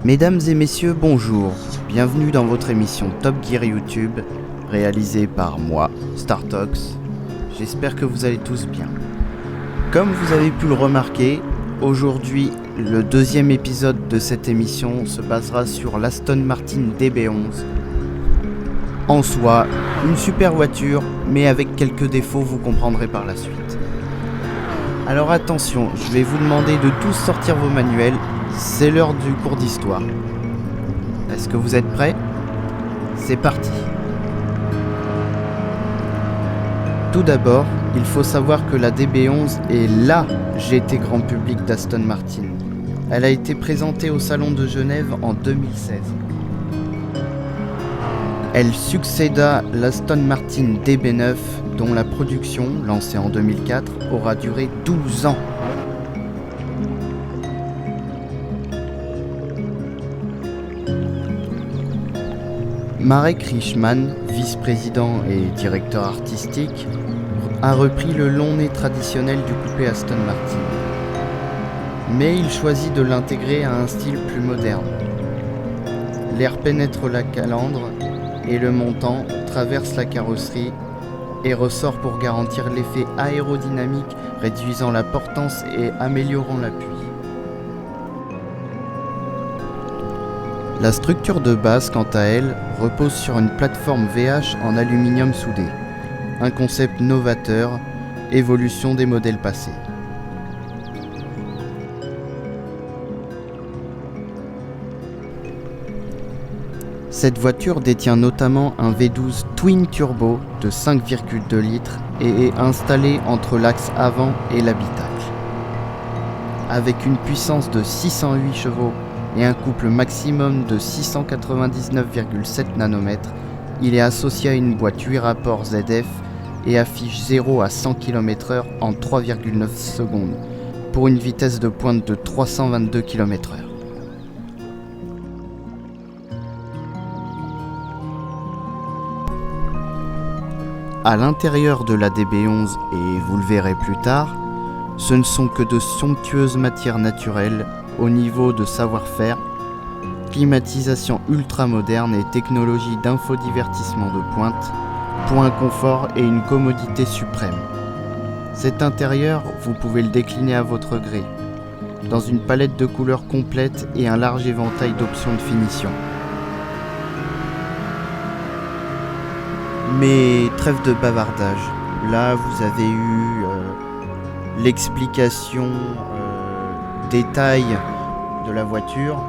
Mesdames et messieurs, bonjour. Bienvenue dans votre émission Top Gear YouTube, réalisée par moi, Startox. J'espère que vous allez tous bien. Comme vous avez pu le remarquer, aujourd'hui, le deuxième épisode de cette émission se basera sur l'Aston Martin DB11. En soi, une super voiture, mais avec quelques défauts, vous comprendrez par la suite. Alors attention, je vais vous demander de tous sortir vos manuels. C'est l'heure du cours d'histoire. Est-ce que vous êtes prêts ? C'est parti. Tout d'abord, il faut savoir que la DB11 est LA GT grand public d'Aston Martin. Elle a été présentée au Salon de Genève en 2016. Elle succéda l'Aston Martin DB9, dont la production, lancée en 2004, aura duré 12 ans. Marek Richman, vice-président et directeur artistique, a repris le long nez traditionnel du coupé Aston Martin. Mais il choisit de l'intégrer à un style plus moderne. L'air pénètre la calandre et le montant traverse la carrosserie et ressort pour garantir l'effet aérodynamique, réduisant la portance et améliorant l'appui. La structure de base, quant à elle, repose sur une plateforme VH en aluminium soudé, un concept novateur, évolution des modèles passés. Cette voiture détient notamment un V12 Twin Turbo de 5,2 litres et est installée entre l'axe avant et l'habitacle. Avec une puissance de 608 chevaux et un couple maximum de 699,7 nanomètres, il est associé à une boîte 8 rapports ZF et affiche 0 à 100 km/h en 3,9 secondes, pour une vitesse de pointe de 322 km/h. À l'intérieur de la DB11, et vous le verrez plus tard, ce ne sont que de somptueuses matières naturelles au niveau de savoir-faire, climatisation ultra moderne et technologie d'infodivertissement de pointe, pour un confort et une commodité suprême. Cet intérieur, vous pouvez le décliner à votre gré, dans une palette de couleurs complète et un large éventail d'options de finition. Mais trêve de bavardage, là vous avez eu l'explication détail de la voiture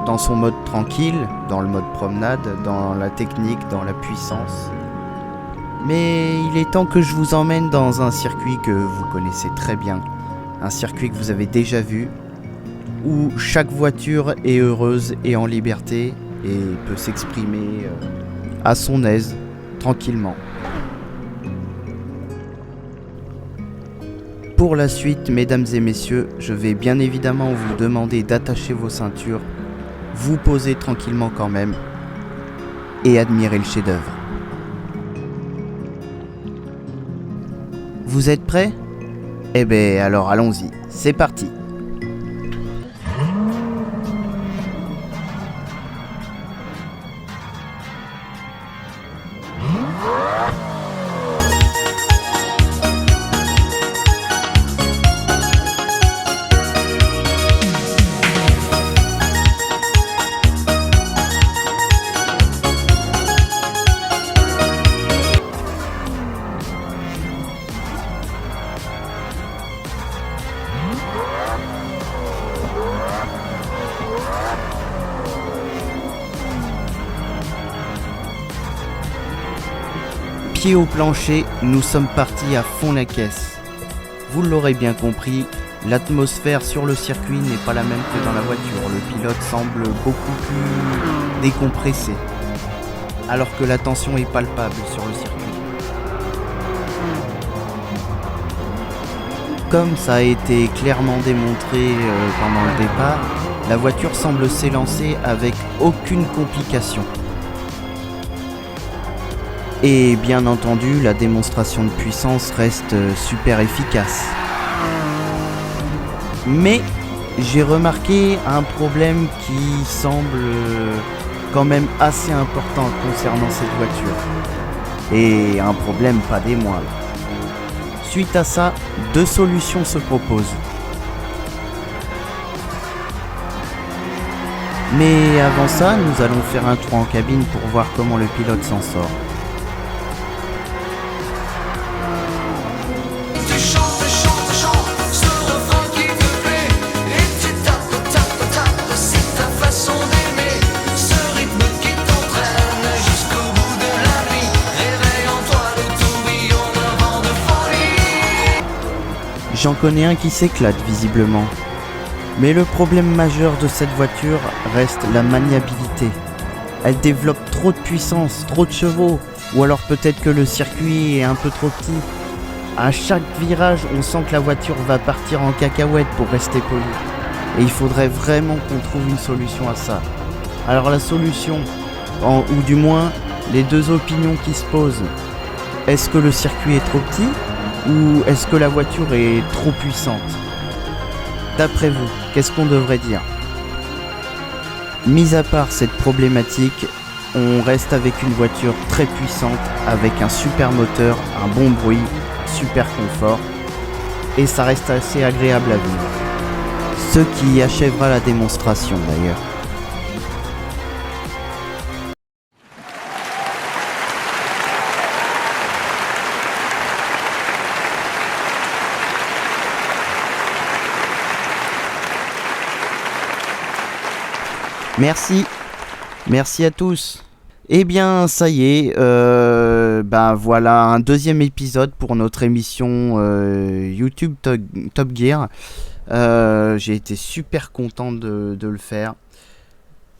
dans son mode tranquille, dans le mode promenade, dans la technique, dans la puissance. Mais il est temps que je vous emmène dans un circuit que vous connaissez très bien, un circuit que vous avez déjà vu, où chaque voiture est heureuse et en liberté et peut s'exprimer à son aise, tranquillement. Pour la suite, mesdames et messieurs, je vais bien évidemment vous demander d'attacher vos ceintures, vous poser tranquillement quand même et admirer le chef-d'œuvre. Vous êtes prêts ? Eh ben alors allons-y, c'est parti. Pied au plancher, nous sommes partis à fond la caisse. Vous l'aurez bien compris, l'atmosphère sur le circuit n'est pas la même que dans la voiture. Le pilote semble beaucoup plus décompressé, alors que la tension est palpable sur le circuit. Comme ça a été clairement démontré pendant le départ, la voiture semble s'élancer avec aucune complication. Et bien entendu, la démonstration de puissance reste super efficace. Mais j'ai remarqué un problème qui semble quand même assez important concernant cette voiture. Et un problème pas des moindres. Suite à ça, 2 solutions se proposent. Mais avant ça, nous allons faire un tour en cabine pour voir comment le pilote s'en sort. J'en connais un qui s'éclate visiblement. Mais le problème majeur de cette voiture reste la maniabilité. Elle développe trop de puissance, trop de chevaux, ou alors peut-être que le circuit est un peu trop petit. À chaque virage, on sent que la voiture va partir en cacahuète pour rester polie. Et il faudrait vraiment qu'on trouve une solution à ça. Alors la solution, ou du moins les 2 opinions qui se posent, est-ce que le circuit est trop petit ou est-ce que la voiture est trop puissante ? D'après vous, qu'est-ce qu'on devrait dire ? Mis à part cette problématique, on reste avec une voiture très puissante, avec un super moteur, un bon bruit, super confort, et ça reste assez agréable à vivre. Ce qui achèvera la démonstration d'ailleurs. Merci à tous. Eh bien, ça y est, voilà un 2e épisode pour notre émission YouTube Top Gear. J'ai été super content de le faire.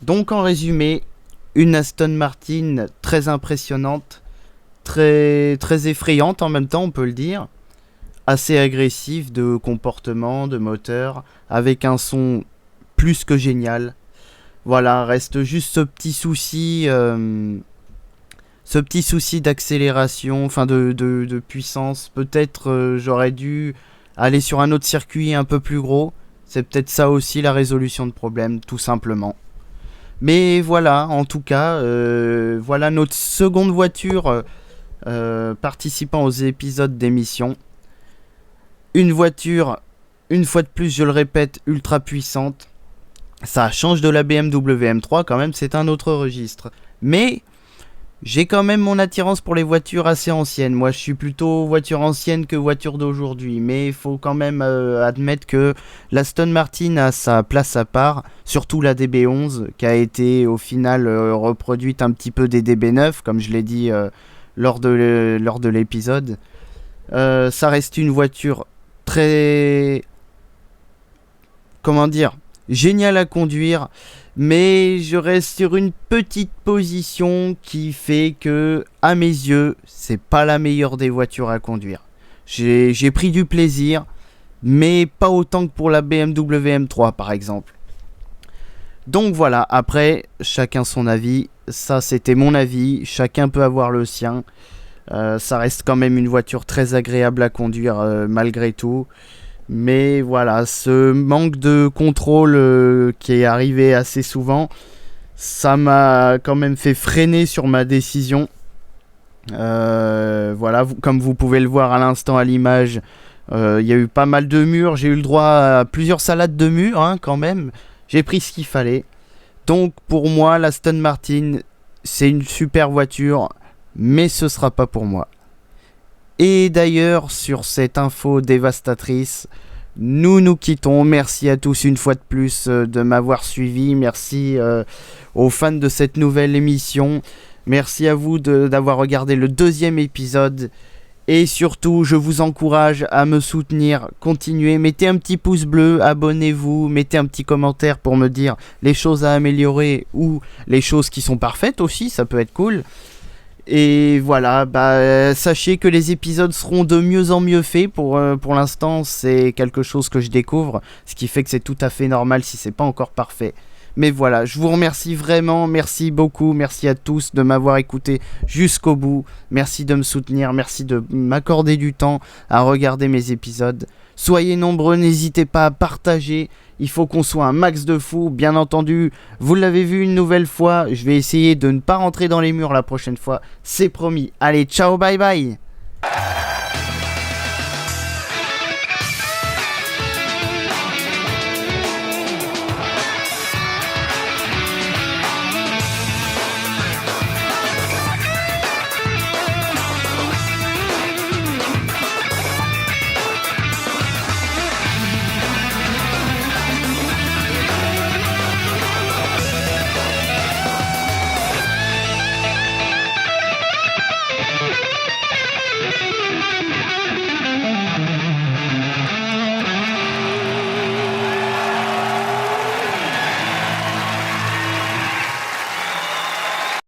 Donc, en résumé, une Aston Martin très impressionnante, très effrayante en même temps, on peut le dire. Assez agressive de comportement, de moteur, avec un son plus que génial. Voilà, reste juste ce petit souci d'accélération, enfin de puissance. Peut-être j'aurais dû aller sur un autre circuit un peu plus gros. C'est peut-être ça aussi la résolution de problème, tout simplement. Mais voilà, en tout cas, voilà notre seconde voiture participant aux épisodes d'émission. Une voiture, une fois de plus, je le répète, ultra puissante. Ça change de la BMW M3 quand même, c'est un autre registre. Mais j'ai quand même mon attirance pour les voitures assez anciennes. Moi je suis plutôt voiture ancienne que voiture d'aujourd'hui. Mais il faut quand même admettre que l'Aston Martin a sa place à part. Surtout la DB11 qui a été au final reproduite un petit peu des DB9 comme je l'ai dit lors de l'épisode. Ça reste une voiture très... Comment dire ? Génial à conduire, mais je reste sur une petite position qui fait que, à mes yeux, c'est pas la meilleure des voitures à conduire. J'ai pris du plaisir, mais pas autant que pour la BMW M3 par exemple. Donc voilà, après, chacun son avis, ça c'était mon avis, chacun peut avoir le sien. Ça reste quand même une voiture très agréable à conduire malgré tout. Mais voilà, ce manque de contrôle qui est arrivé assez souvent, ça m'a quand même fait freiner sur ma décision. Voilà, comme vous pouvez le voir à l'instant à l'image, il y a eu pas mal de murs. J'ai eu le droit à plusieurs salades de murs quand même. J'ai pris ce qu'il fallait. Donc pour moi, l'Aston Martin, c'est une super voiture, mais ce sera pas pour moi. Et d'ailleurs, sur cette info dévastatrice, nous nous quittons. Merci à tous une fois de plus de m'avoir suivi. Merci aux fans de cette nouvelle émission. Merci à vous d'avoir regardé le 2e épisode. Et surtout, je vous encourage à me soutenir. Continuez, mettez un petit pouce bleu, abonnez-vous, mettez un petit commentaire pour me dire les choses à améliorer ou les choses qui sont parfaites aussi, ça peut être cool. Et voilà, sachez que les épisodes seront de mieux en mieux faits. Pour l'instant, c'est quelque chose que je découvre, ce qui fait que c'est tout à fait normal si c'est pas encore parfait. Mais voilà, je vous remercie vraiment, merci beaucoup, merci à tous de m'avoir écouté jusqu'au bout. Merci de me soutenir, merci de m'accorder du temps à regarder mes épisodes. Soyez nombreux, n'hésitez pas à partager. Il faut qu'on soit un max de fous. Bien entendu, vous l'avez vu une nouvelle fois. Je vais essayer de ne pas rentrer dans les murs la prochaine fois. C'est promis. Allez, ciao, bye bye.